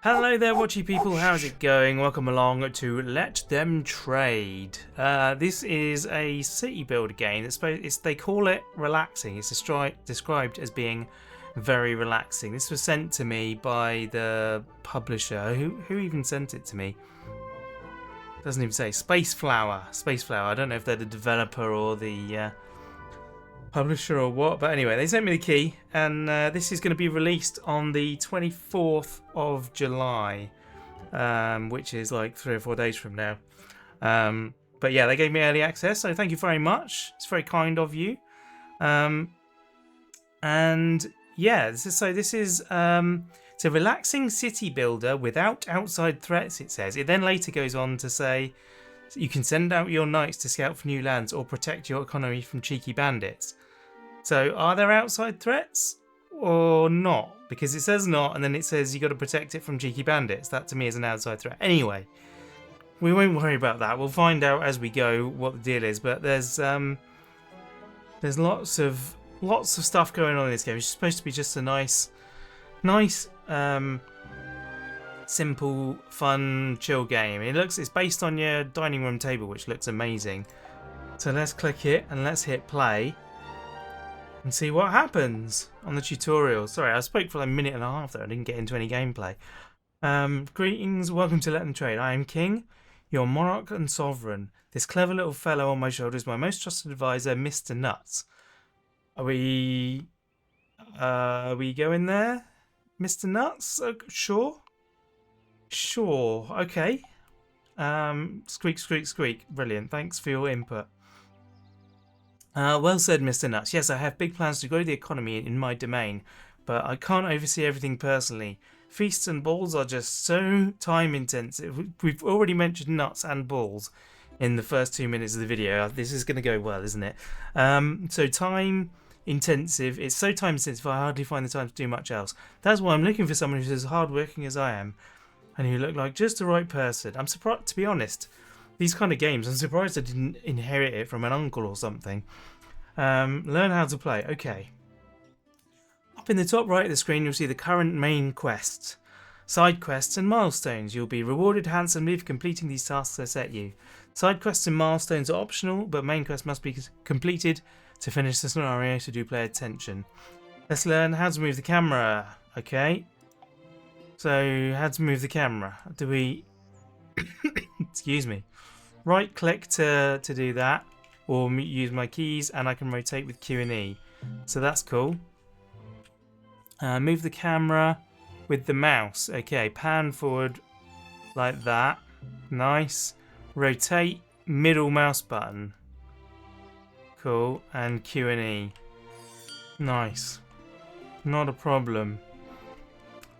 Hello there, watchy people. How's it going? Welcome along to Let Them Trade. This is a city builder game. They call it relaxing. It's described as being very relaxing. This was sent to me by the publisher. Who even sent it to me? Doesn't even say. Space Flower. I don't know if they're the developer or the publisher or what, but anyway, they sent me the key, and this is going to be released on the 24th of July, which is like 3 or 4 days from now. But yeah, they gave me early access, so thank you very much. It's very kind of you. And yeah, this is it's a relaxing city builder without outside threats, it says. It then later goes on to say you can send out your knights to scout for new lands or protect your economy from cheeky bandits. So are there outside threats or not? Because it says not, and then it says you got to protect it from cheeky bandits. That to me is an outside threat. Anyway, we won't worry about that. We'll find out as we go what the deal is. But there's lots of stuff going on in this game. It's supposed to be just a nice, simple, fun, chill game. It's based on your dining room table, which looks amazing. So let's click it and let's hit play. And see what happens on the tutorial. Sorry, I spoke for like a minute and a half there. I didn't get into any gameplay. Greetings, welcome to Let Them Trade. I am King, your monarch and sovereign. This clever little fellow on my shoulder is my most trusted advisor, Mr. Nuts. Are we going there, Mr. Nuts? Sure. Okay. Squeak, squeak, squeak. Brilliant. Thanks for your input. Well said, Mr. Nuts. Yes, I have big plans to grow the economy in my domain, but I can't oversee everything personally. Feasts and balls are just so time intensive. We've already mentioned nuts and balls in the first 2 minutes of the video. This is going to go well, isn't it? So time intensive. It's so time intensive I hardly find the time to do much else. That's why I'm looking for someone who's as hardworking as I am and who look like just the right person. I'm surprised, to be honest. These kind of games, I'm surprised I didn't inherit it from an uncle or something. Learn how to play. Okay. Up in the top right of the screen, you'll see the current main quests, side quests and milestones. You'll be rewarded handsomely for completing these tasks I set you. Side quests and milestones are optional, but main quests must be completed to finish the scenario to do player attention. Let's learn how to move the camera. Okay. So, how to move the camera. Do we... Excuse me. Right click to do that, or use my keys, and I can rotate with Q and E. So that's cool. Move the camera with the mouse. Okay, pan forward like that. Nice. Rotate middle mouse button. Cool. And Q and E. Nice. Not a problem.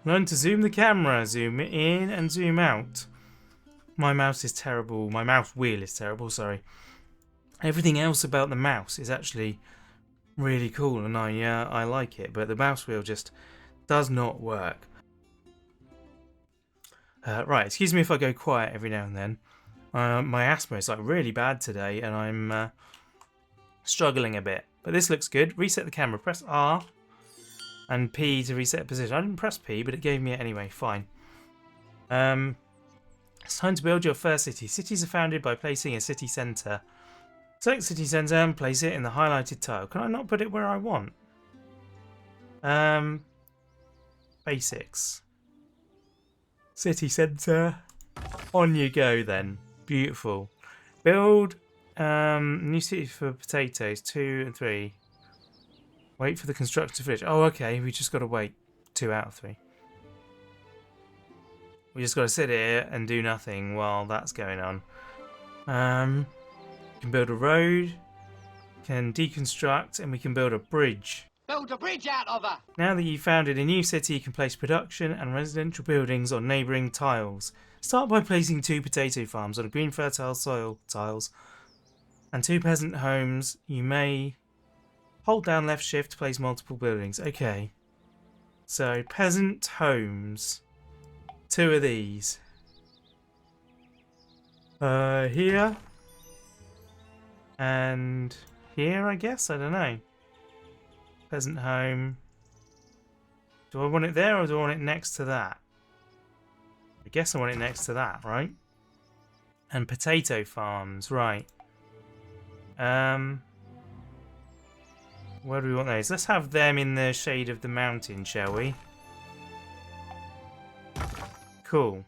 Learn to zoom the camera. Zoom in and zoom out. My mouse is terrible. My mouse wheel is terrible, sorry. Everything else about the mouse is actually really cool, and I like it, but the mouse wheel just does not work. Right, excuse me if I go quiet every now and then. My asthma is like really bad today, and I'm struggling a bit. But this looks good. Reset the camera. Press R and P to reset position. I didn't press P, but it gave me it anyway. Fine. It's time to build your first city. Cities are founded by placing a city centre. Select city centre and place it in the highlighted tile. Can I not put it where I want? Basics. City centre. On you go then. Beautiful. Build new city for potatoes. 2 and 3. Wait for the construction to finish. Oh, okay. We just got to wait. 2 out of 3. We just got to sit here and do nothing while that's going on. We can build a road, can deconstruct, and we can build a bridge. Build a bridge out of her! Now that you've founded a new city, you can place production and residential buildings on neighbouring tiles. Start by placing 2 potato farms on green fertile soil tiles and 2 peasant homes. You may hold down left shift to place multiple buildings. Okay. So, peasant homes. 2 of these. Here. And here, I guess? I don't know. Peasant home. Do I want it there or do I want it next to that? I guess I want it next to that, right? And potato farms, right. Where do we want those? Let's have them in the shade of the mountain, shall we? Cool.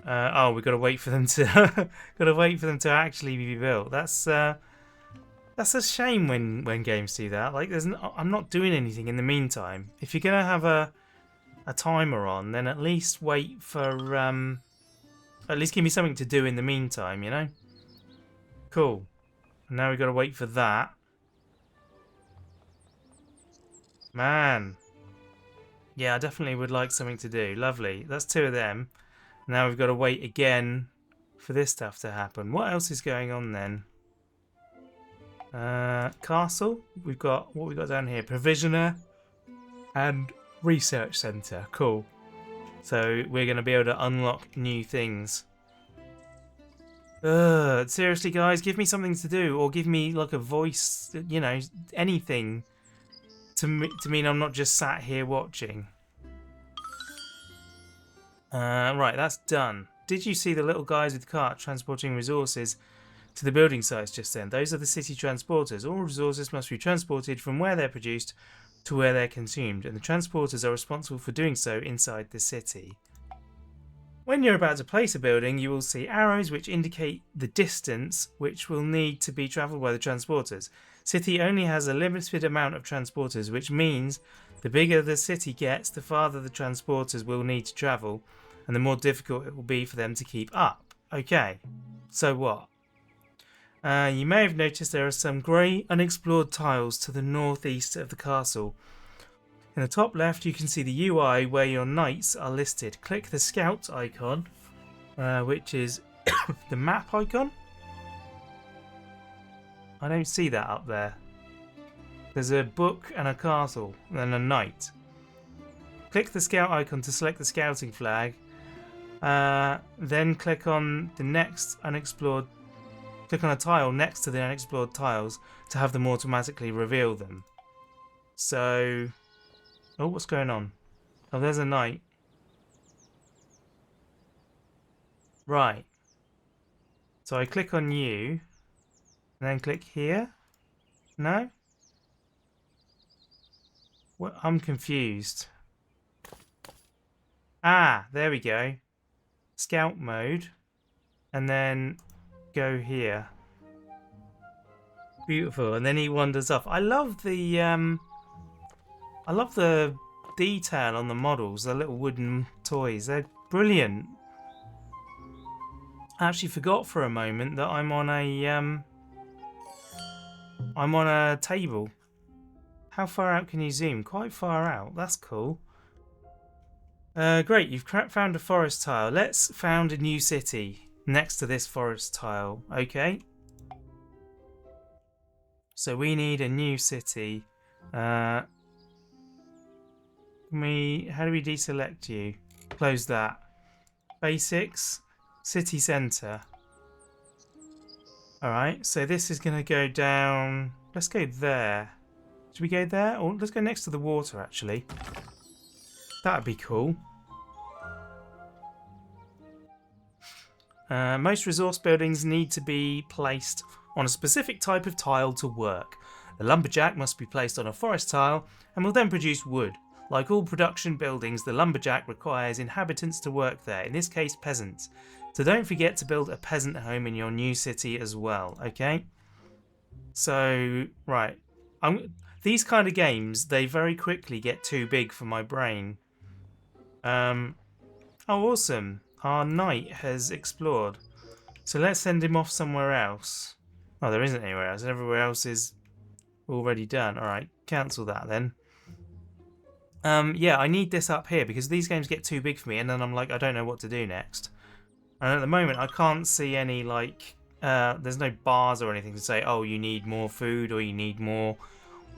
Oh, we've got to wait for them to actually be built. That's a shame when games do that. Like, I'm not doing anything in the meantime. If you're gonna have a timer on, then at least wait for at least give me something to do in the meantime, you know? Cool. And now we've got to wait for that. Man. Yeah, I definitely would like something to do. Lovely. That's 2 of them. Now we've got to wait again for this stuff to happen. What else is going on then? Castle. We've got what we got down here. Provisioner and research centre. Cool. So we're going to be able to unlock new things. Seriously, guys, give me something to do, or give me like a voice. You know, anything to mean I'm not just sat here watching. Right, that's done. Did you see the little guys with carts transporting resources to the building sites just then? Those are the city transporters. All resources must be transported from where they're produced to where they're consumed, and the transporters are responsible for doing so inside the city. When you're about to place a building, you will see arrows which indicate the distance which will need to be travelled by the transporters. City only has a limited amount of transporters, which means the bigger the city gets, the farther the transporters will need to travel, and the more difficult it will be for them to keep up. Okay, so what? You may have noticed there are some grey unexplored tiles to the northeast of the castle. In the top left you can see the UI where your knights are listed. Click the scout icon, which is the map icon. I don't see that up there. There's a book and a castle and then a knight. Click the scout icon to select the scouting flag. Then click on the next unexplored. Click on a tile next to the unexplored tiles to have them automatically reveal them. So, oh, what's going on? Oh, there's a knight. Right. So I click on you, and then click here. No? What? I'm confused. Ah, there we go. Scout mode, and then go here. Beautiful. And then he wanders off. I love the detail on the models, the little wooden toys. They're brilliant. I actually forgot for a moment that I'm on a table. How far out can you zoom? Quite far out. That's cool. Great, you've found a forest tile. Let's found a new city next to this forest tile. Okay. So we need a new city. How do we deselect you? Close that. Basics. City centre. Alright, so this is going to go down. Let's go there. Should we go there? Or let's go next to the water, actually. That'd be cool. Most resource buildings need to be placed on a specific type of tile to work. The lumberjack must be placed on a forest tile and will then produce wood. Like all production buildings, the lumberjack requires inhabitants to work there, in this case peasants. So don't forget to build a peasant home in your new city as well, okay? So, right. These kind of games, they very quickly get too big for my brain. Oh, awesome. Our knight has explored. So let's send him off somewhere else. Oh, there isn't anywhere else. Everywhere else is already done. Alright, cancel that then. Yeah, I need this up here because these games get too big for me and then I'm like, I don't know what to do next. And at the moment, I can't see any, like, there's no bars or anything to say, oh, you need more food or you need more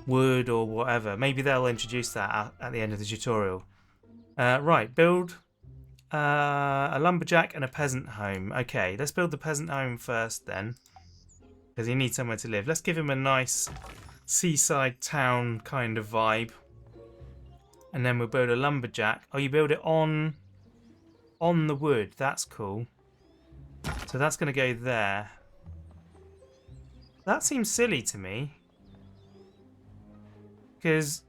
wood or whatever. Maybe they'll introduce that at the end of the tutorial. Right, build a lumberjack and a peasant home. Okay, let's build the peasant home first then, because he needs somewhere to live. Let's give him a nice seaside town kind of vibe. and then we'll build a lumberjack. Oh, you build it on the wood. That's cool. So that's going to go there. That seems silly to me. Because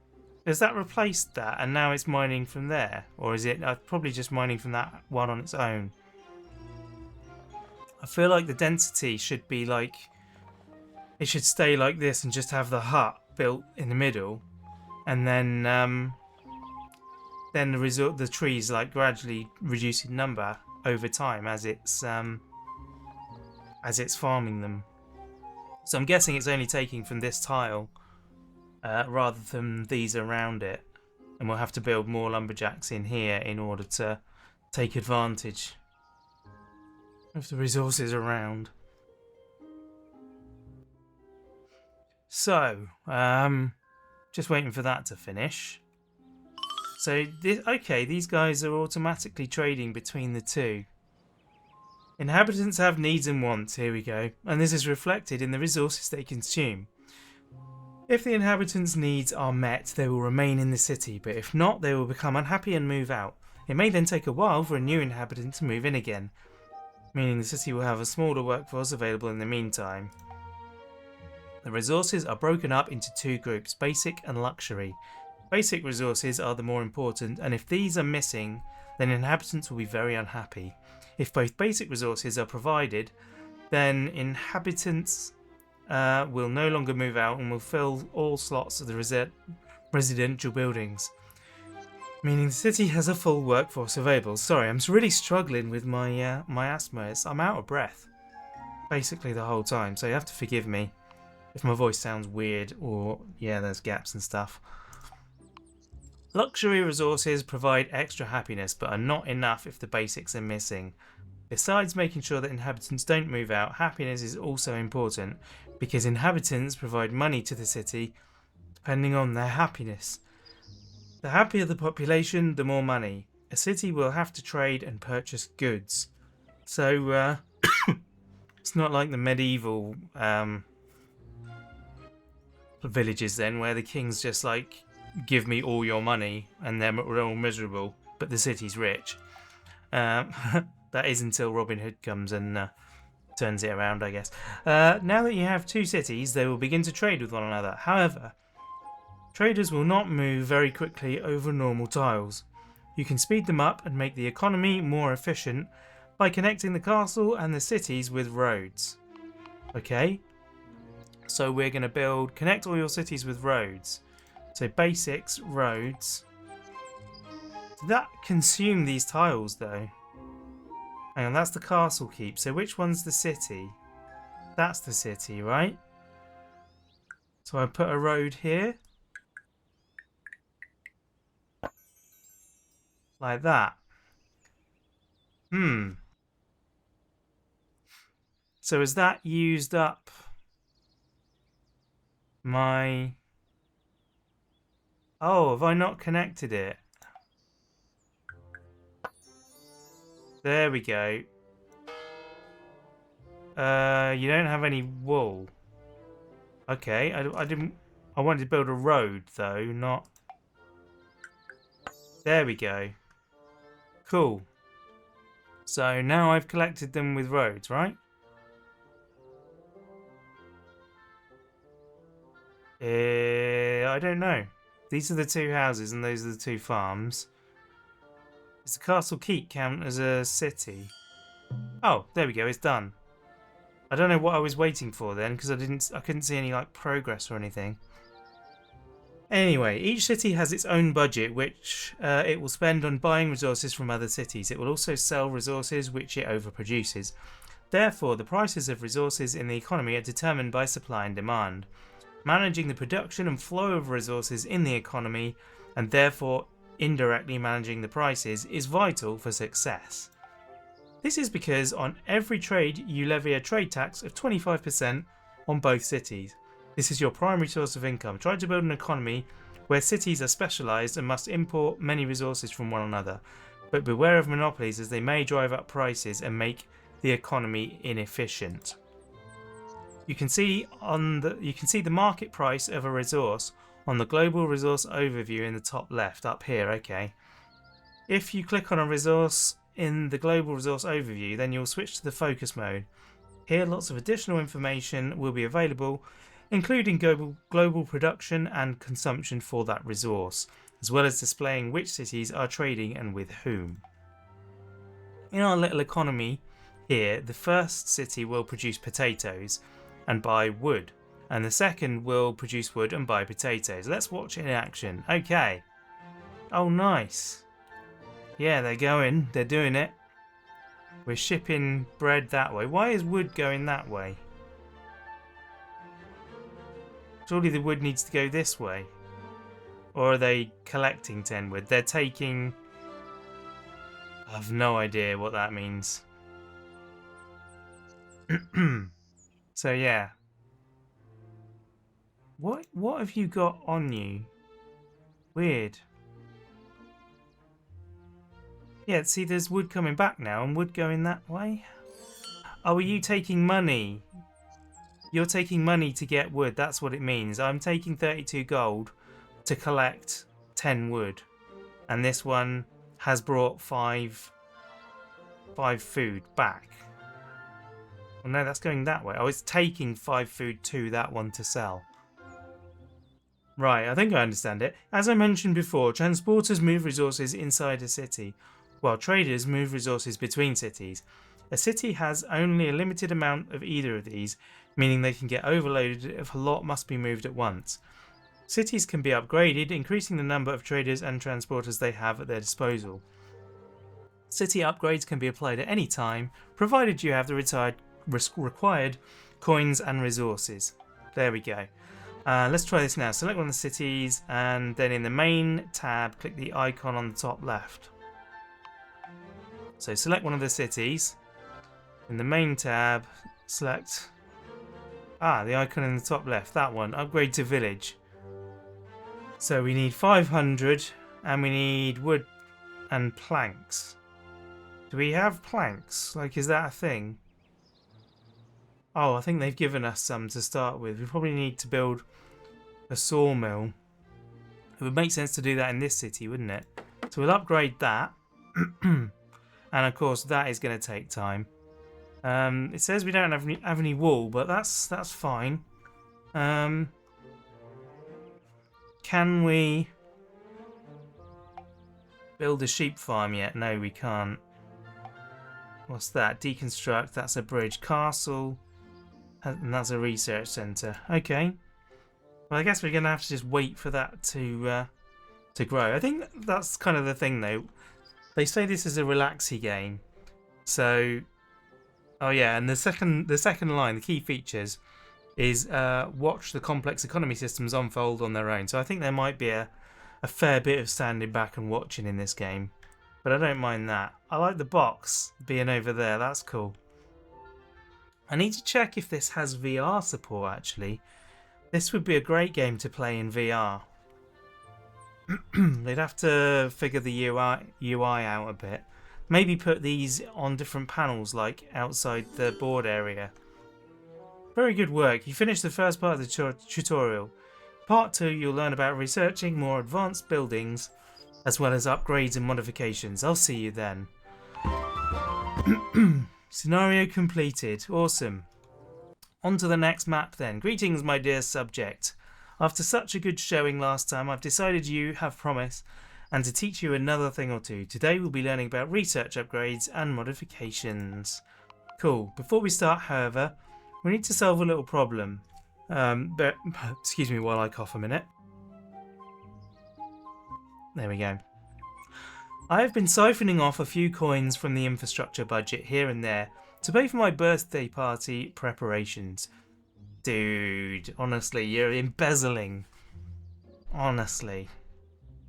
has that replaced that and now it's mining from there? Or is it probably just mining from that one on its own? I feel like the density should be like... It should stay like this and just have the hut built in the middle. And then the trees like gradually reduce in number over time as it's farming them. So I'm guessing it's only taking from this tile rather than these around it, and we'll have to build more lumberjacks in here in order to take advantage of the resources around. So just waiting for that to finish. So these guys are automatically trading between the two. Inhabitants have needs and wants, here we go, and this is reflected in the resources they consume. If the inhabitants' needs are met, they will remain in the city, but if not, they will become unhappy and move out. It may then take a while for a new inhabitant to move in again, meaning the city will have a smaller workforce available in the meantime. The resources are broken up into two groups, basic and luxury. Basic resources are the more important, and if these are missing, then inhabitants will be very unhappy. If both basic resources are provided, then inhabitants will no longer move out and will fill all slots of the residential buildings, meaning the city has a full workforce available. Sorry, I'm really struggling with my my asthma. I'm out of breath basically the whole time, so you have to forgive me if my voice sounds weird or there's gaps and stuff. Luxury resources provide extra happiness but are not enough if the basics are missing. Besides making sure that inhabitants don't move out, happiness is also important because inhabitants provide money to the city depending on their happiness. The happier the population, the more money. A city will have to trade and purchase goods. So it's not like the medieval villages then where the king's just like, give me all your money and then we're all miserable, but the city's rich. That is until Robin Hood comes and turns it around, I guess. Now that you have two cities, they will begin to trade with one another. However, traders will not move very quickly over normal tiles. You can speed them up and make the economy more efficient by connecting the castle and the cities with roads. Okay? So we're going to connect all your cities with roads. So basics, roads. Did that consume these tiles though? Hang on, that's the castle keep. So which one's the city? That's the city, right? So I put a road here. Like that. So has that used up my... Oh, have I not connected it? There we go. You don't have any wool. Okay, I didn't... I wanted to build a road, though, not... There we go. Cool. So now I've collected them with roads, right? I don't know. These are the two houses and those are the two farms. Does the castle keep count as a city? Oh, there we go, it's done. I don't know what I was waiting for then because I couldn't see any like progress or anything. Anyway, each city has its own budget which it will spend on buying resources from other cities. It will also sell resources which it overproduces. Therefore, the prices of resources in the economy are determined by supply and demand. Managing the production and flow of resources in the economy, and therefore indirectly managing the prices, is vital for success. This is because on every trade you levy a trade tax of 25% on both cities. This is your primary source of income. Try to build an economy where cities are specialised and must import many resources from one another, but beware of monopolies as they may drive up prices and make the economy inefficient. You can see the market price of a resource on the global resource overview in the top left, up here, okay. If you click on a resource in the global resource overview, then you'll switch to the focus mode. Here, lots of additional information will be available, including global production and consumption for that resource, as well as displaying which cities are trading and with whom. In our little economy here, the first city will produce potatoes and buy wood, and the second will produce wood and buy potatoes. Let's watch it in action. Okay. Oh, nice. Yeah, they're doing it. We're shipping bread that way. Why is wood going that way? Surely the wood needs to go this way. Or are they collecting 10 wood? They're taking... I have no idea what that means. So yeah. What have you got on you? Weird. Yeah, see there's wood coming back now and wood going that way. Oh, are you taking money? You're taking money to get wood, that's what it means. I'm taking 32 gold to collect 10 wood. And this one has brought 5 food back. Well, no, that's going that way. I was taking 5 food to that one to sell. Right, I think I understand it. As I mentioned before, transporters move resources inside a city, while traders move resources between cities. A city has only a limited amount of either of these, meaning they can get overloaded if a lot must be moved at once. Cities can be upgraded, increasing the number of traders and transporters they have at their disposal. City upgrades can be applied at any time, provided you have the required coins and resources. There we go. Let's try this now. Select one of the cities, and then in the main tab, click the icon on the top left. So select one of the cities. In the main tab, select the icon in the top left, that one, upgrade to village. So we need 500 and we need wood and planks. Do we have planks? Like, is that a thing? Oh, I think they've given us some to start with. We probably need to build a sawmill. It would make sense to do that in this city, wouldn't it? So we'll upgrade that. And of course that is going to take time. It says we don't have any wool, but that's fine. Can we build a sheep farm yet? No, we can't. What's that? Deconstruct, that's a bridge. Castle, and that's a research centre. Okay. Well, I guess we're going to have to just wait for that to grow. I think that's kind of the thing, though. They say this is a relaxy game. So, oh yeah, and the second line, the key features, is watch the complex economy systems unfold on their own. So I think there might be a fair bit of standing back and watching in this game. But I don't mind that. I like the box being over there. That's cool. I need to check if this has VR support, actually. This would be a great game to play in VR. They'd have to figure the UI out a bit. Maybe put these on different panels, like outside the board area. Very good work. You finished the first part of the tutorial. Part 2, you'll learn about researching more advanced buildings, as well as upgrades and modifications. I'll see you then. Scenario completed. Awesome. On to the next map then. Greetings, my dear subject. After such a good showing last time, I've decided you have promise and to teach you another thing or two. Today we'll be learning about research upgrades and modifications. Cool. Before we start, however, we need to solve a little problem. But excuse me while I cough a minute. There we go. I have been siphoning off a few coins from the infrastructure budget here and there to pay for my birthday party preparations. Dude, honestly, you're embezzling. Honestly.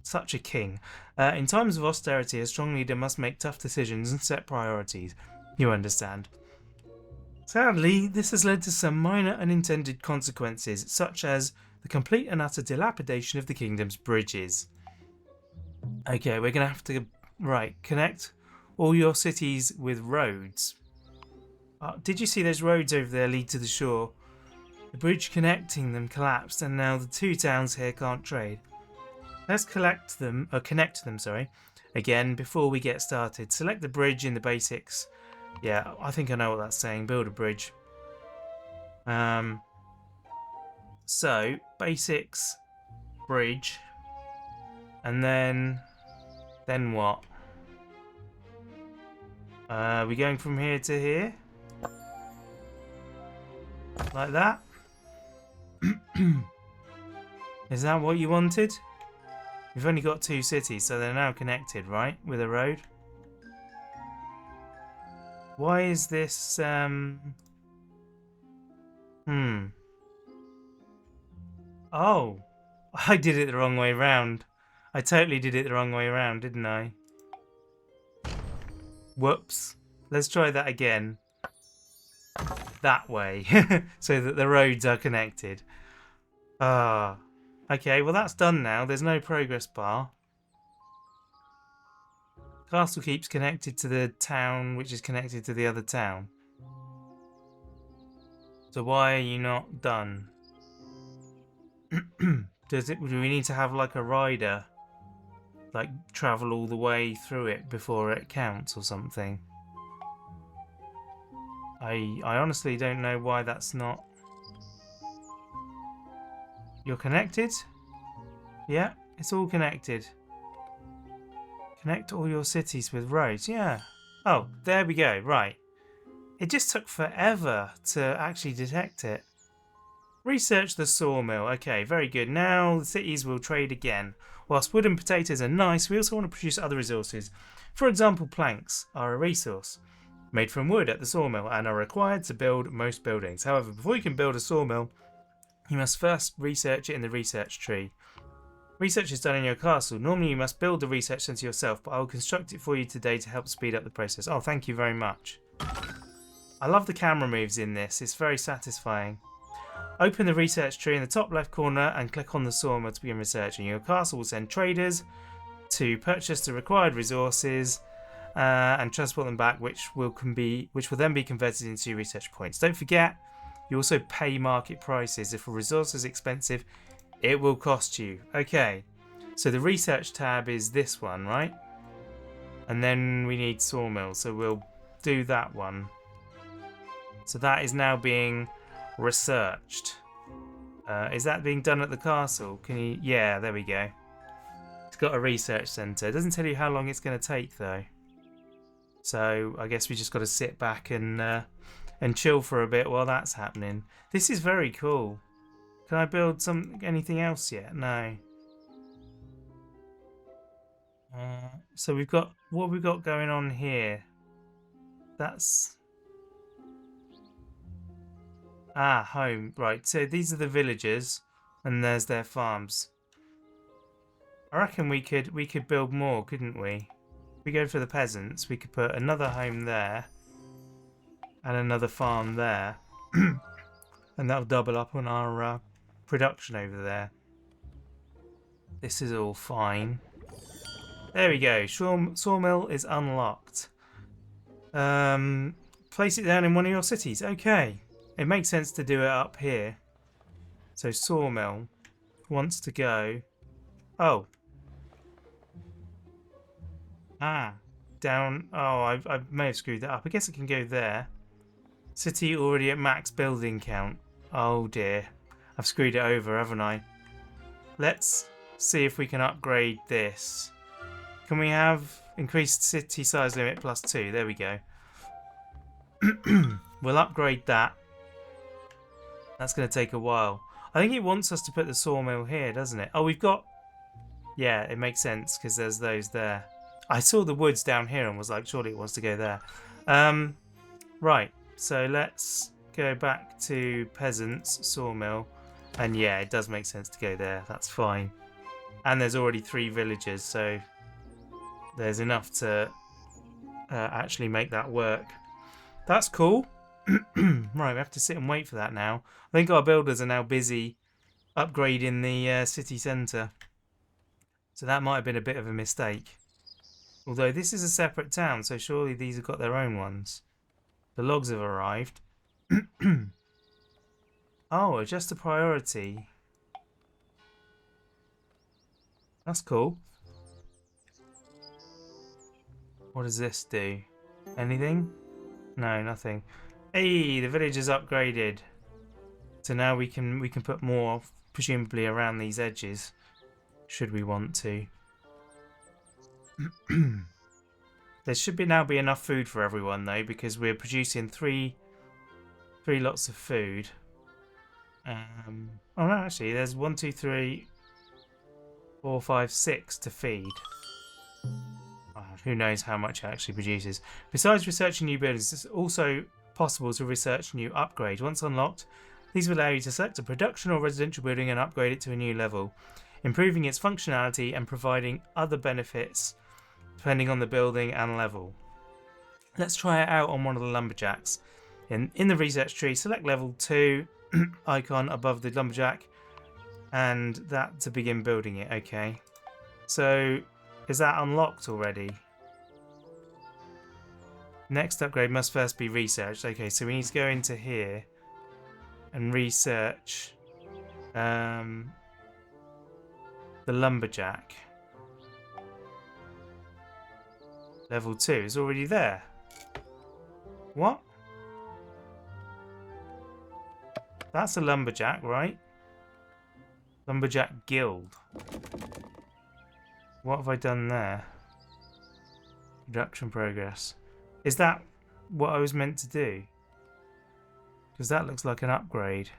Such a king. In times of austerity, a strong leader must make tough decisions and set priorities. You understand. Sadly, this has led to some minor unintended consequences, such as the complete and utter dilapidation of the kingdom's bridges. Okay, we're going to have to, connect all your cities with roads. Did you see those roads over there lead to the shore? The bridge connecting them collapsed, and now the two towns here can't trade. Let's connect them, sorry, again before we get started. Select the bridge in the basics. Yeah, I think I know what that's saying. Build a bridge. So basics, bridge, and then what? We're going from here to here, like that. Is that what you wanted? We've only got two cities, so they're now connected, right? With a road. Why is this, Oh, I did it the wrong way round. I totally did it the wrong way round, didn't I? Whoops. Let's try that again. That way, so that the roads are connected. Ah. Okay, well that's done now. There's no progress bar. Castle keeps connected to the town, which is connected to the other town. So why are you not done? Do we need to have like a rider, like travel all the way through it before it counts or something? I honestly don't know why that's not. You're connected? Yeah, it's all connected. Connect all your cities with roads. Yeah. Oh, there we go. Right. It just took forever to actually detect it. Research the sawmill. Okay, very good. Now the cities will trade again. Whilst wood and potatoes are nice, we also want to produce other resources. For example, planks are a resource made from wood at the sawmill and are required to build most buildings. However, before you can build a sawmill, you must first research it in the research tree. Research is done in your castle. Normally you must build the research centre yourself, but I will construct it for you today to help speed up the process. Oh, thank you very much. I love the camera moves in this. It's very satisfying. Open the research tree in the top left corner and click on the sawmill to begin researching. Your castle will send traders to purchase the required resources and transport them back, which will then be converted into research points. Don't forget, you also pay market prices. If a resource is expensive, it will cost you. Okay, so the research tab is this one, right? And then we need sawmill, so we'll do that one. So that is now being researched. Is that being done at the castle? Can you? Yeah, there we go. It's got a research centre. It doesn't tell you how long it's going to take though. So I guess we just got to sit back and chill for a bit while that's happening. This is very cool. Can I build anything else yet? No. So we've got what we've got going on here. That's home. Right. So these are the villagers, and there's their farms. I reckon we could build more, couldn't we? If we go for the peasants, we could put another home there and another farm there, and that'll double up on our production over there. This is all fine. There we go. Sawmill is unlocked. Place it down in one of your cities. Okay. It makes sense to do it up here. So sawmill wants to go. Oh. Down. Oh, I may have screwed that up. I guess it can go there. City already at max building count. Oh dear. I've screwed it over, haven't I? Let's see if we can upgrade this. Can we have increased city size limit +2? There we go. We'll upgrade that. That's going to take a while. I think it wants us to put the sawmill here, doesn't it? Oh, we've got... Yeah, it makes sense because there's those there. I saw the woods down here and was like, surely it wants to go there. Right, so let's go back to peasants, sawmill. And yeah, it does make sense to go there. That's fine. And there's already 3 villagers, so there's enough to actually make that work. That's cool. Right, we have to sit and wait for that now. I think our builders are now busy upgrading the city centre. So that might have been a bit of a mistake. Although this is a separate town, so surely these have got their own ones. The logs have arrived. Oh, adjust the priority. That's cool. What does this do? Anything? No, nothing. Hey, the village is upgraded. So now we can put more, presumably around these edges, should we want to. There should now be enough food for everyone though, because we're producing three lots of food. Oh no, actually, there's 1, 2, 3, 4, 5, 6 to feed. Who knows how much it actually produces. Besides researching new buildings, it's also possible to research new upgrades. Once unlocked, these will allow you to select a production or residential building and upgrade it to a new level, improving its functionality and providing other benefits depending on the building and level. Let's try it out on one of the lumberjacks. In the research tree, select level 2 icon above the lumberjack and that to begin building it. Okay, so is that unlocked already? Next upgrade must first be researched. Okay, so we need to go into here and research the lumberjack. Level 2 is already there. What? That's a lumberjack, right? Lumberjack guild. What have I done there? Production progress. Is that what I was meant to do? Because that looks like an upgrade.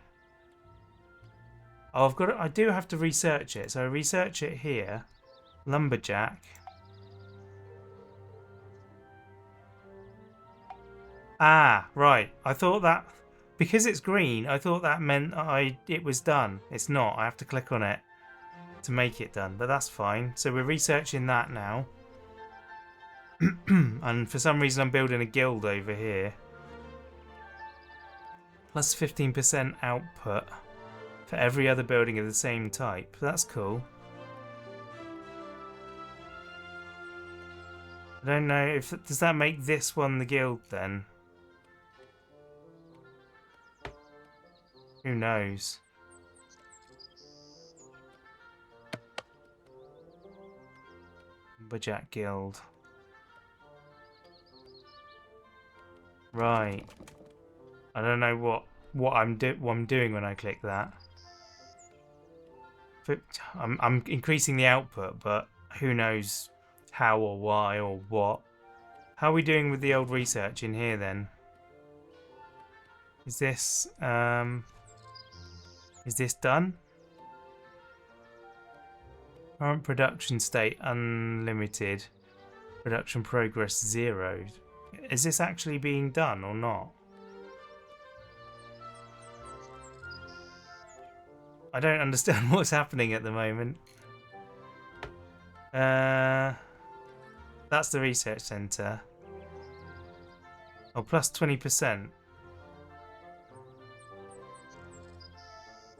Oh, I do have to research it. So I research it here. Lumberjack. Ah, right. I thought that because it's green, I thought that meant it was done. It's not. I have to click on it to make it done, but that's fine. So we're researching that now. And for some reason I'm building a guild over here. Plus 15% output for every other building of the same type. That's cool. I don't know if does that make this one the guild then? Who knows? Lumberjack Guild. Right. I don't know what I'm doing when I click that. I'm increasing the output, but who knows how or why or what. How are we doing with the old research in here then? Is this done? Current production state unlimited. Production progress 0. Is this actually being done or not? I don't understand what's happening at the moment. That's the research centre. Oh, plus 20%.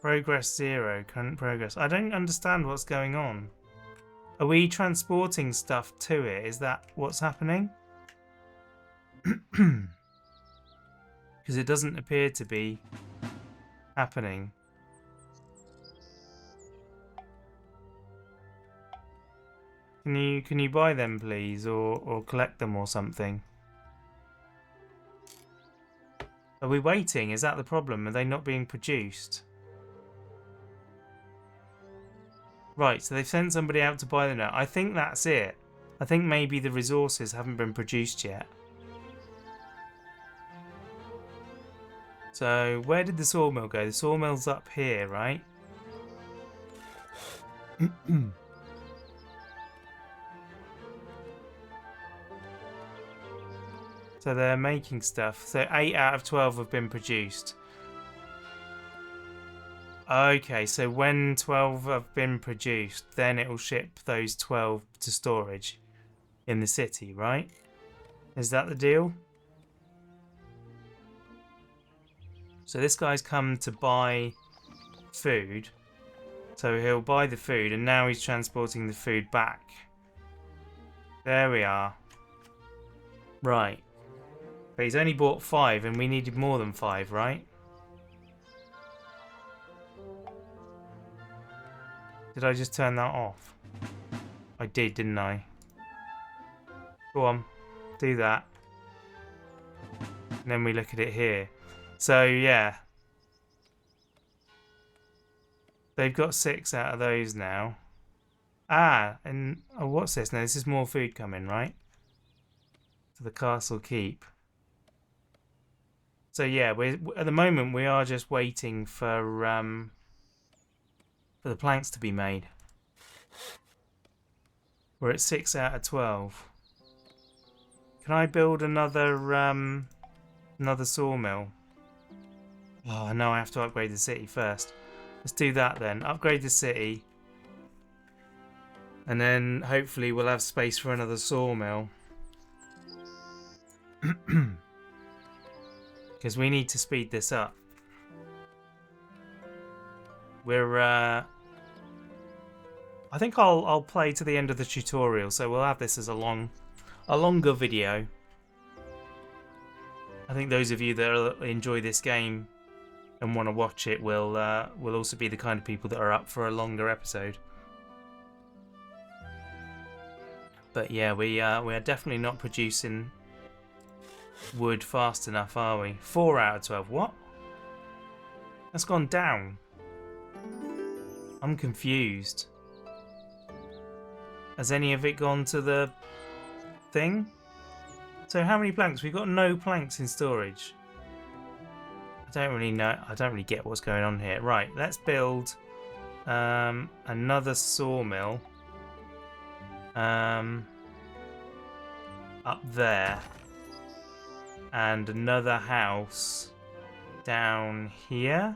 Progress 0. Current progress. I don't understand what's going on. Are we transporting stuff to it? Is that what's happening? Because it doesn't appear to be happening. Can you buy them please, or collect them or something? Are we waiting? Is that the problem? Are they not being produced? Right, so they've sent somebody out to buy them now. I think that's it. I think maybe the resources haven't been produced yet. So where did the sawmill go? The sawmill's up here, right? So they're making stuff. So 8 out of 12 have been produced. Okay, so when 12 have been produced, then it will ship those 12 to storage in the city, right? Is that the deal? So this guy's come to buy food. So he'll buy the food and now he's transporting the food back. There we are. Right. But he's only bought 5 and we needed more than 5, right? Did I just turn that off? I did, didn't I? Go on. Do that. And then we look at it here. So, yeah. They've got 6 out of those now. Ah, and oh, what's this? Now, this is more food coming, right? To the castle keep. So, yeah, we're at the moment we are just waiting for the planks to be made. We're at 6 out of 12. Can I build another sawmill? Oh no, I have to upgrade the city first. Let's do that then. Upgrade the city. And then hopefully we'll have space for another sawmill. Because we need to speed this up. We're I think I'll play to the end of the tutorial, so we'll have this as a longer video. I think those of you that enjoy this game and want to watch it will also be the kind of people that are up for a longer episode. But yeah, we are definitely not producing wood fast enough, are we? 4 out of 12. What? That's gone down. I'm confused. Has any of it gone to the thing? So how many planks? We've got no planks in storage. I don't really know. I don't really get what's going on here. Right, let's build another sawmill up there, and another house down here.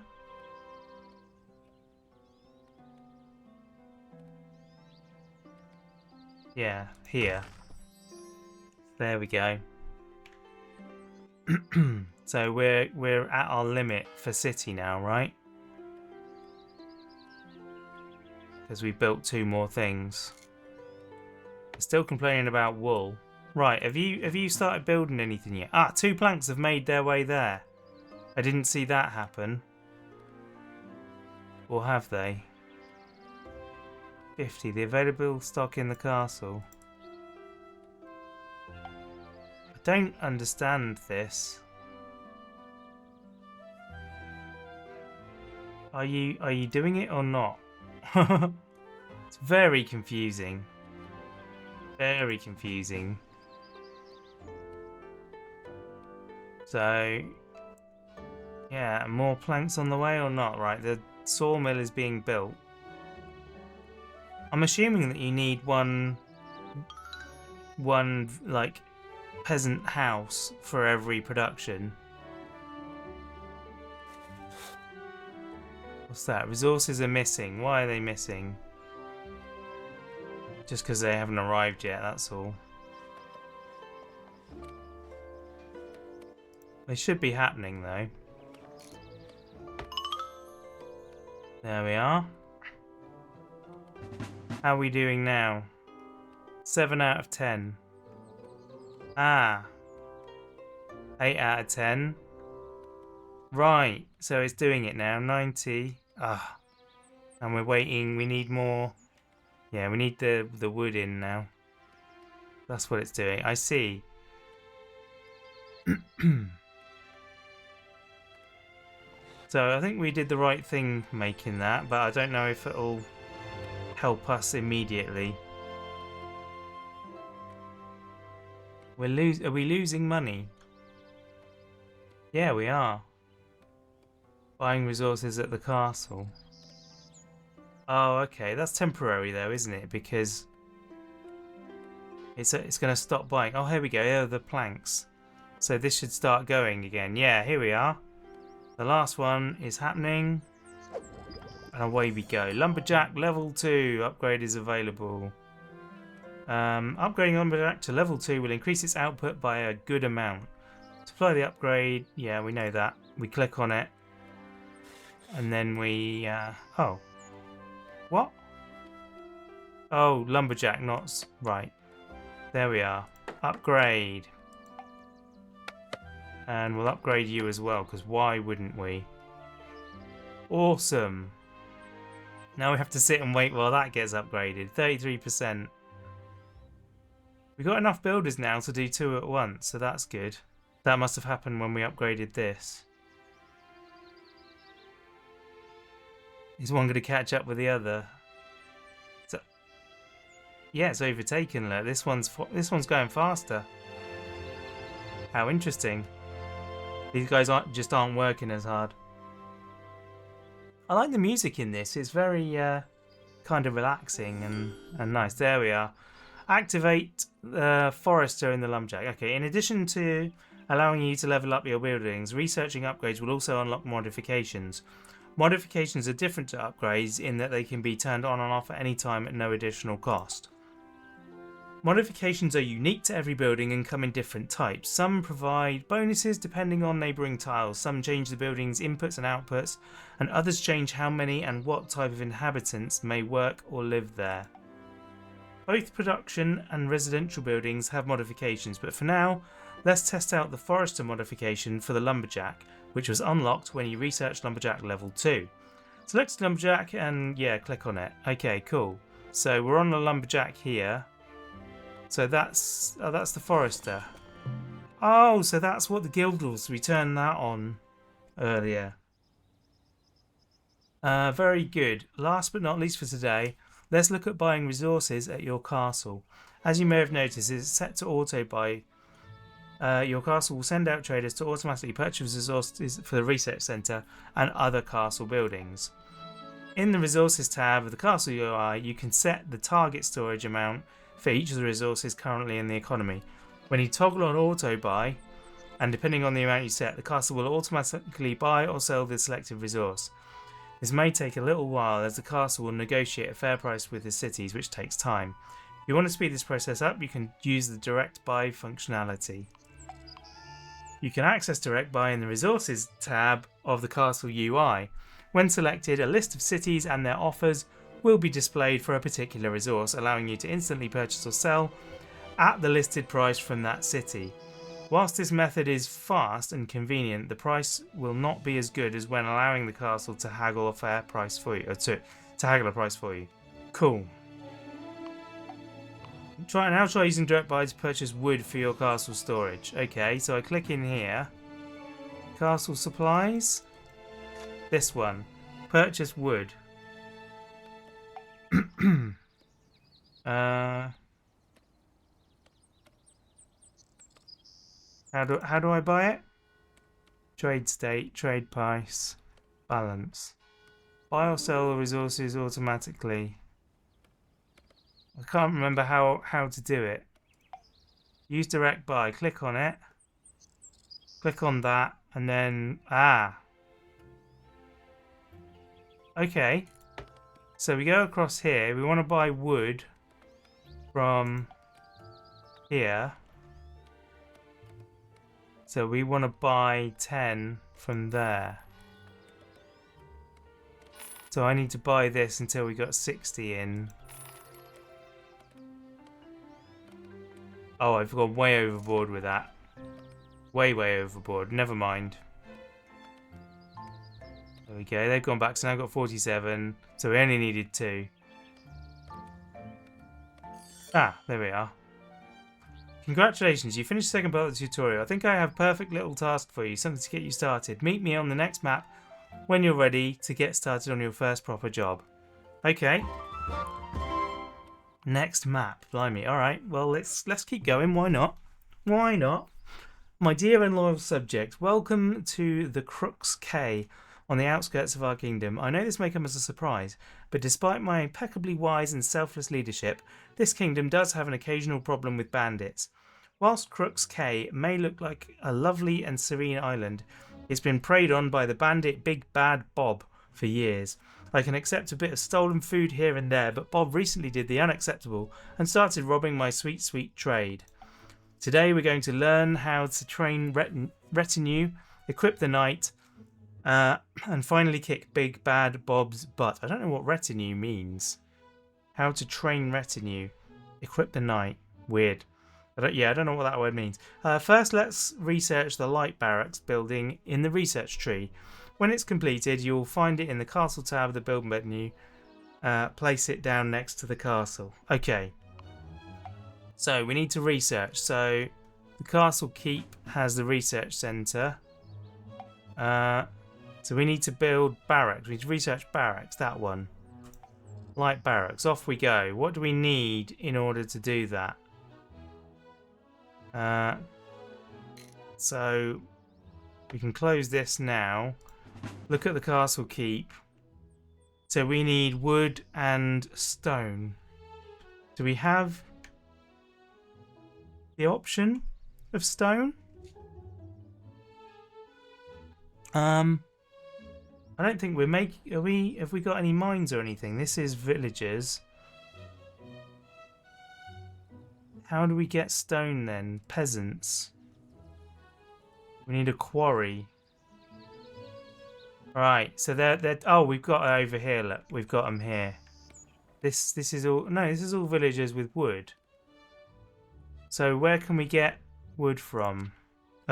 Yeah, here. There we go. So we're at our limit for city now, right? Because we built 2 more things. We're still complaining about wool. Right, have you started building anything yet? Ah, 2 planks have made their way there. I didn't see that happen. Or have they? 50. The available stock in the castle. I don't understand this. Are you doing it or not? It's very confusing. Very confusing. So yeah, more planks on the way or not? Right, the sawmill is being built. I'm assuming that you need one like peasant house for every production. What's that? Resources are missing. Why are they missing? Just because they haven't arrived yet, that's all. They should be happening though. There we are. How are we doing now? 7 out of 10. Ah. 8 out of 10. Right, so it's doing it now. 90. Ah. And we're waiting. We need more. Yeah, we need the wood in now. That's what it's doing. I see. So I think we did the right thing making that, but I don't know if it'll help us immediately. Are we losing money? Yeah, we are. Buying resources at the castle. Oh, okay. That's temporary though, isn't it? Because it's going to stop buying. Oh, here we go. Oh, the planks. So this should start going again. Yeah, here we are. The last one is happening. And away we go. Lumberjack level 2 upgrade is available. Upgrading Lumberjack to level 2 will increase its output by a good amount. To apply the upgrade, yeah, we know that. We click on it. And then we... oh. What? Oh, Lumberjack, not... Right. There we are. Upgrade. And we'll upgrade you as well, because why wouldn't we? Awesome. Now we have to sit and wait while that gets upgraded. 33%. We've got enough builders now to do 2 at once, so that's good. That must have happened when we upgraded this. Is one going to catch up with the other? So, yeah, it's overtaken. Look, this one's going faster. How interesting. These guys aren't working as hard. I like the music in this. It's very kind of relaxing and nice. There we are. Activate the Forester in the Lumberjack. Okay, in addition to allowing you to level up your buildings, researching upgrades will also unlock modifications. Modifications are different to upgrades in that they can be turned on and off at any time at no additional cost. Modifications are unique to every building and come in different types. Some provide bonuses depending on neighbouring tiles, some change the building's inputs and outputs, and others change how many and what type of inhabitants may work or live there. Both production and residential buildings have modifications, but for now, let's test out the Forester modification for the Lumberjack, which was unlocked when you researched Lumberjack level 2. Select Lumberjack and yeah, click on it. Okay, cool. So we're on the Lumberjack here. So that's the Forester. Oh, so that's what the guild was. We turned that on earlier. Very good. Last but not least for today, let's look at buying resources at your castle. As you may have noticed, it's set to auto buy. Your castle will send out traders to automatically purchase resources for the research centre and other castle buildings. In the resources tab of the castle UI, you can set the target storage amount for each of the resources currently in the economy. When you toggle on auto buy, and depending on the amount you set, the castle will automatically buy or sell the selected resource. This may take a little while as the castle will negotiate a fair price with the cities, which takes time. If you want to speed this process up, you can use the direct buy functionality. You can access direct buy in the resources tab of the castle UI. When selected, a list of cities and their offers will be displayed for a particular resource, allowing you to instantly purchase or sell at the listed price from that city. Whilst this method is fast and convenient, the price will not be as good as when allowing the castle to haggle a fair price for you, or to haggle a price for you. Cool. Now try using direct buy to purchase wood for your castle storage. Okay, so I click in here. Castle supplies. This one. Purchase wood. How do I buy it? Trade state, trade price, balance. Buy or sell the resources automatically. I can't remember how to do it. Use direct buy. Click on it. Click on that and then okay. So we go across here. We want to buy wood from here. So we want to buy 10 from there. So I need to buy this until we got 60 in. Oh, I've gone way overboard with that. Way overboard. Never mind. There we go. They've gone back. So now I've got 47. So we only needed 2. There we are. Congratulations, you finished the second part of the tutorial. I think I have a perfect little task for you, something to get you started. Meet me on the next map when you're ready to get started on your first proper job. Okay. Next map, blimey. Alright, well let's keep going, why not? Why not? My dear and loyal subject, welcome to the Crooks Cay on the outskirts of our kingdom. I know this may come as a surprise, but despite my impeccably wise and selfless leadership, this kingdom does have an occasional problem with bandits. Whilst Crooks Cay may look like a lovely and serene island, it's been preyed on by the bandit Big Bad Bob for years. I can accept a bit of stolen food here and there, but Bob recently did the unacceptable and started robbing my sweet trade. Today we're going to learn how to train retinue, equip the knight, and finally kick Big Bad Bob's butt. I don't know what retinue means. How to train retinue, equip the knight. Weird. I don't know what that word means. First, let's research the light barracks building in the research tree. When it's completed, you'll find it in the castle tab of the build menu. place it down next to the castle. Okay. So we need to research. So the castle keep has the research centre. So we need to build barracks. We need to research barracks. That one. Light barracks. Off we go. What do we need in order to do that? So we can close this now. Look at the castle keep. So we need wood and stone. Do we have the option of stone? I don't think we're making. Have we got any mines or anything? This is villagers. How do we get stone then? Peasants. We need a quarry. Right, so they're oh, we've got it over here. Look, we've got them here. This is all. No, this is all villagers with wood. So where can we get wood from?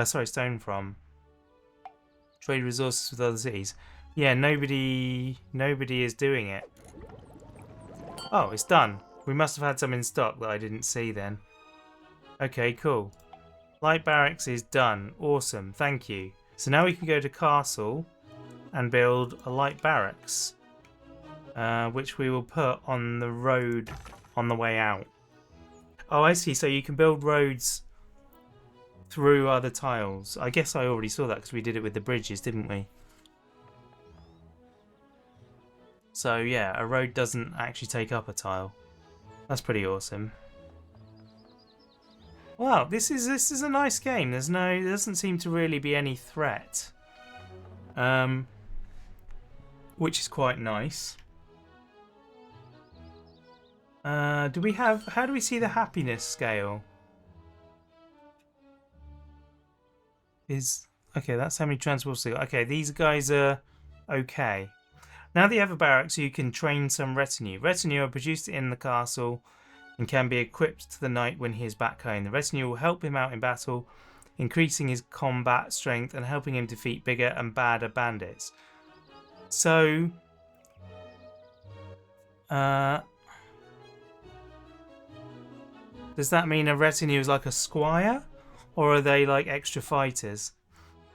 Sorry, stone from. Trade resources with other cities. Yeah, nobody is doing it. Oh, it's done. We must have had some in stock that I didn't see then. Okay, cool. Light barracks is done. Awesome, thank you. So now we can go to castle and build a light barracks, which we will put on the road on the way out. Oh, I see. So you can build roads through other tiles. I guess I already saw that because we did it with the bridges, didn't we? So yeah, a road doesn't actually take up a tile. That's pretty awesome. Wow, this is a nice game. There doesn't seem to really be any threat, which is quite nice. How do we see the happiness scale? Okay, that's how many transports they got. Okay, these guys are okay. Now that you have a barracks, you can train some retinue. Retinue are produced in the castle and can be equipped to the knight when he is back home. The retinue will help him out in battle, increasing his combat strength and helping him defeat bigger and badder bandits. So, does that mean a retinue is like a squire, or are they like extra fighters?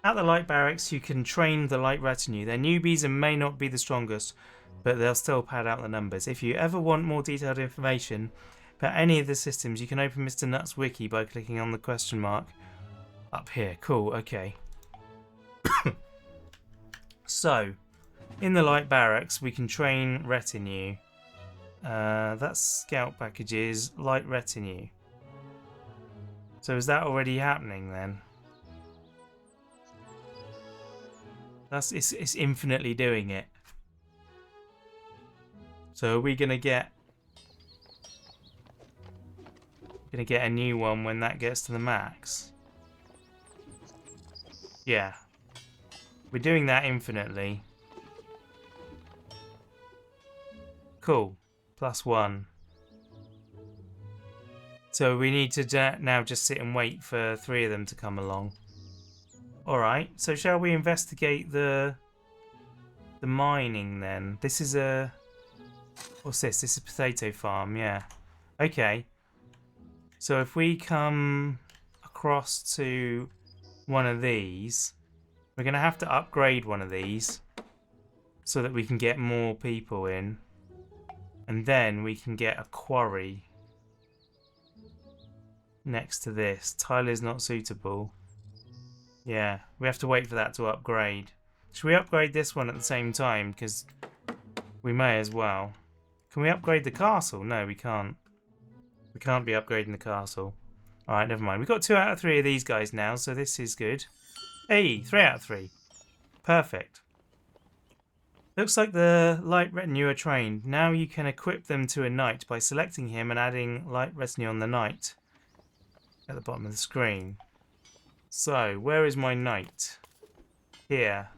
At the light barracks, you can train the light retinue. They're newbies and may not be the strongest, but they'll still pad out the numbers. If you ever want more detailed information about any of the systems, you can open Mr. Nutt's wiki by clicking on the question mark up here. Cool, okay. So, in the light barracks, we can train retinue. That's scout packages, light retinue. So is that already happening then? It's infinitely doing it. So are we gonna get a new one when that gets to the max? Yeah. We're doing that infinitely. Cool. +1. So we need to now just sit and wait for 3 of them to come along. Alright, so shall we investigate the mining then? This is a... What's this? This is a potato farm, yeah. Okay. So if we come across to one of these, we're going to have to upgrade one of these so that we can get more people in. And then we can get a quarry next to this. Tile is not suitable. Yeah, we have to wait for that to upgrade. Should we upgrade this one at the same time? Because we may as well. Can we upgrade the castle? No, we can't. We can't be upgrading the castle. Alright, never mind. We've got 2 out of 3 of these guys now, so this is good. Hey, 3 out of 3. Perfect. Looks like the light retinue are trained. Now you can equip them to a knight by selecting him and adding light retinue on the knight at the bottom of the screen. So, where is my knight? Here.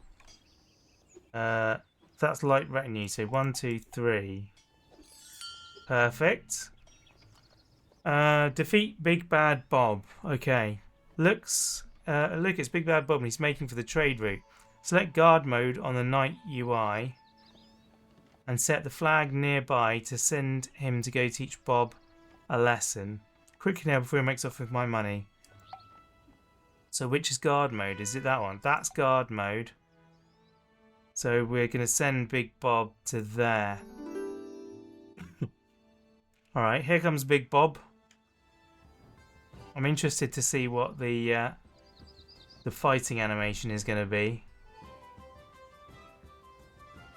That's light retinue, so 1, 2, 3. Perfect. Defeat Big Bad Bob. Okay. Look, it's Big Bad Bob and he's making for the trade route. Select guard mode on the knight UI and set the flag nearby to send him to go teach Bob a lesson. Quickly now before he makes off with my money. So which is guard mode? Is it that one? That's guard mode. So we're going to send Big Bob to there. Alright, here comes Big Bob. I'm interested to see what the fighting animation is going to be.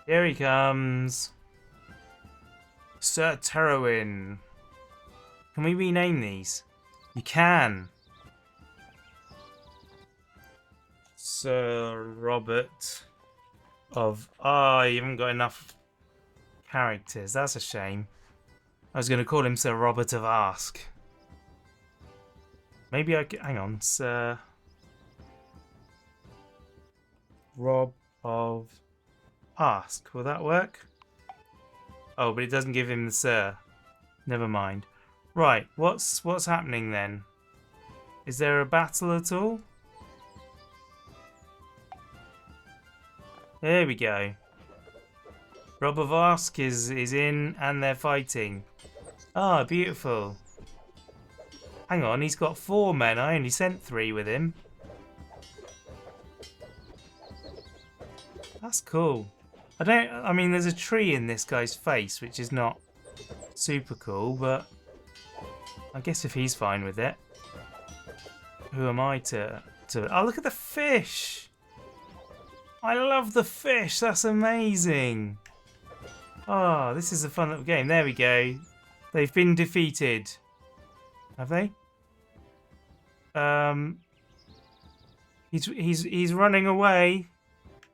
Here he comes. Sir Terowin. Can we rename these? You can. Sir Robert of... Ah, you haven't got enough characters. That's a shame. I was going to call him Sir Robert of Ask. Maybe I could... Hang on. Sir... Rob of Ask. Will that work? Oh, but it doesn't give him the Sir. Never mind. Right. What's happening then? Is there a battle at all? There we go. Rob of Ask is in and they're fighting. Ah, beautiful. Hang on, he's got 4 men. I only sent 3 with him. That's cool. I mean, there's a tree in this guy's face, which is not super cool, but I guess if he's fine with it. Who am I to... Oh, look at the fish! I love the fish. That's amazing. Oh, this is a fun little game. There we go. They've been defeated. Have they? He's running away.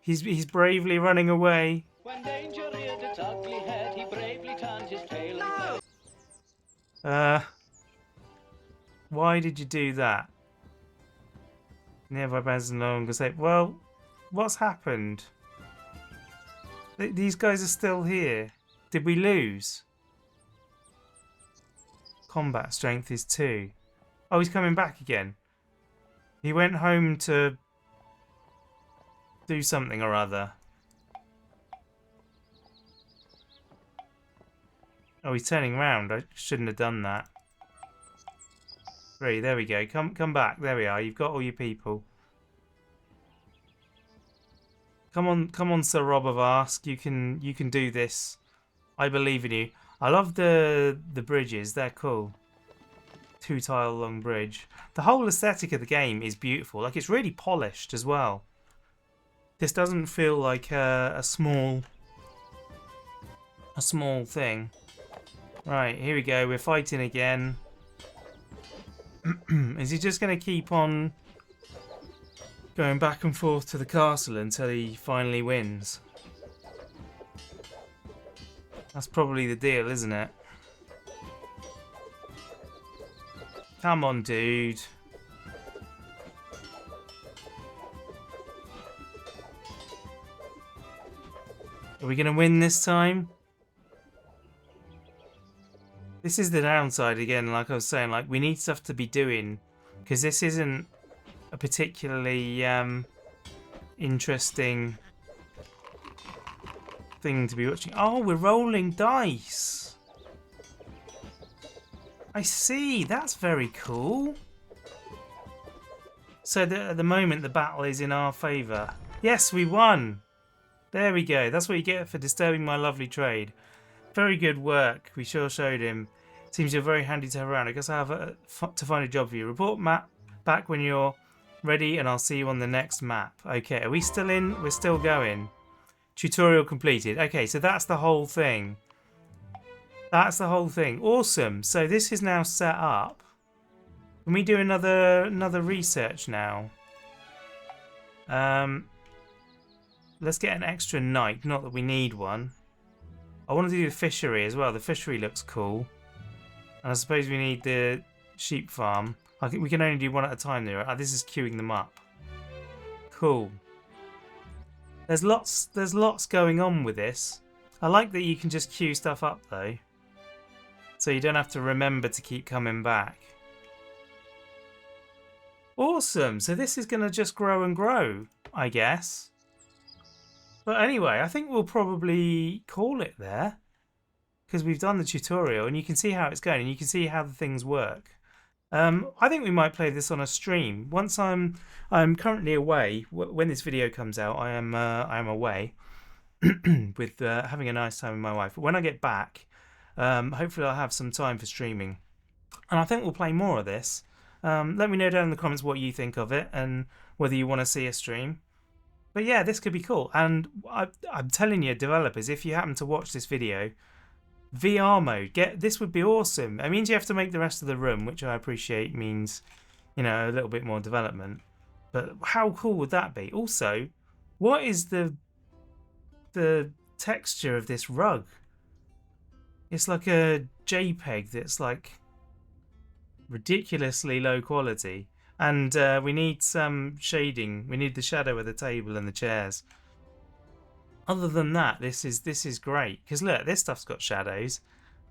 He's bravely running away. When danger reared its ugly head, he bravely turned his tail and fled. Why did you do that? Nearby bands no longer say, well, what's happened? These guys are still here. Did we lose? Combat strength is 2. Oh, he's coming back again. He went home to do something or other. Oh, he's turning around. I shouldn't have done that. 3, there we go. Come back. There we are. You've got all your people. Come on, Sir Rob of Ask. You can do this. I believe in you. I love the bridges. They're cool. 2-tile long bridge. The whole aesthetic of the game is beautiful. Like, it's really polished as well. This doesn't feel like a small thing. Right, here we go. We're fighting again. Is he just going to keep on going back and forth to the castle until he finally wins? That's probably the deal, isn't it? Come on, dude. Are we going to win this time? This is the downside again, like I was saying, like we need stuff to be doing because this isn't a particularly interesting thing to be watching. Oh, we're rolling dice. I see, that's very cool. So at the moment the battle is in our favour. Yes, we won. There we go. That's what you get for disturbing my lovely trade. Very good work. We sure showed him. Seems you're very handy to have around. I guess I have to find a job for you. Report map back when you're ready and I'll see you on the next map. Okay, are we still in? We're still going. Tutorial completed. Okay, so that's the whole thing. That's the whole thing. Awesome. So this is now set up. Can we do another research now? Let's get an extra knight. Not that we need one. I want to do the fishery as well. The fishery looks cool. And I suppose we need the sheep farm. I think we can only do one at a time there. This is queuing them up. Cool. There's lots going on with this. I like that you can just queue stuff up though. So you don't have to remember to keep coming back. Awesome. So this is going to just grow and grow, I guess. But anyway, I think we'll probably call it there because we've done the tutorial and you can see how it's going and you can see how the things work. I think we might play this on a stream. Once I'm currently away. When this video comes out, I am away with having a nice time with my wife. But when I get back, hopefully I'll have some time for streaming, and I think we'll play more of this. Let me know down in the comments what you think of it and whether you want to see a stream. But yeah, this could be cool. And I'm telling you, developers, if you happen to watch this video, VR mode, this would be awesome. It means you have to make the rest of the room, which I appreciate means, a little bit more development. But how cool would that be? Also, what is the texture of this rug? It's like a JPEG that's like ridiculously low quality. And we need some shading. We need the shadow of the table and the chairs. Other than that, this is great. Because look, this stuff's got shadows.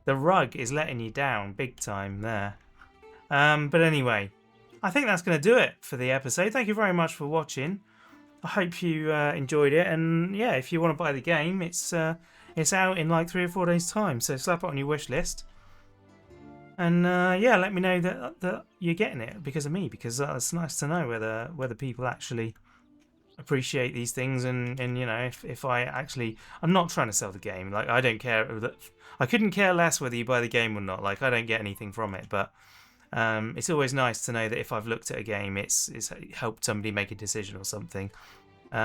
The rug is letting you down big time there. But anyway, I think that's going to do it for the episode. Thank you very much for watching. I hope you enjoyed it. And yeah, if you want to buy the game, it's out in like 3 or 4 days' time. So slap it on your wish list. And yeah, let me know that you're getting it because of me, because it's nice to know whether people actually appreciate these things, and if I actually, I'm not trying to sell the game. Like, I don't care. I couldn't care less whether you buy the game or not. Like, I don't get anything from it, but it's always nice to know that if I've looked at a game, it's helped somebody make a decision or something. So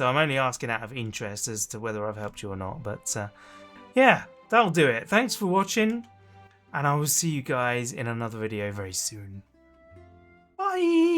I'm only asking out of interest as to whether I've helped you or not. But yeah, that'll do it. Thanks for watching. And I will see you guys in another video very soon. Bye!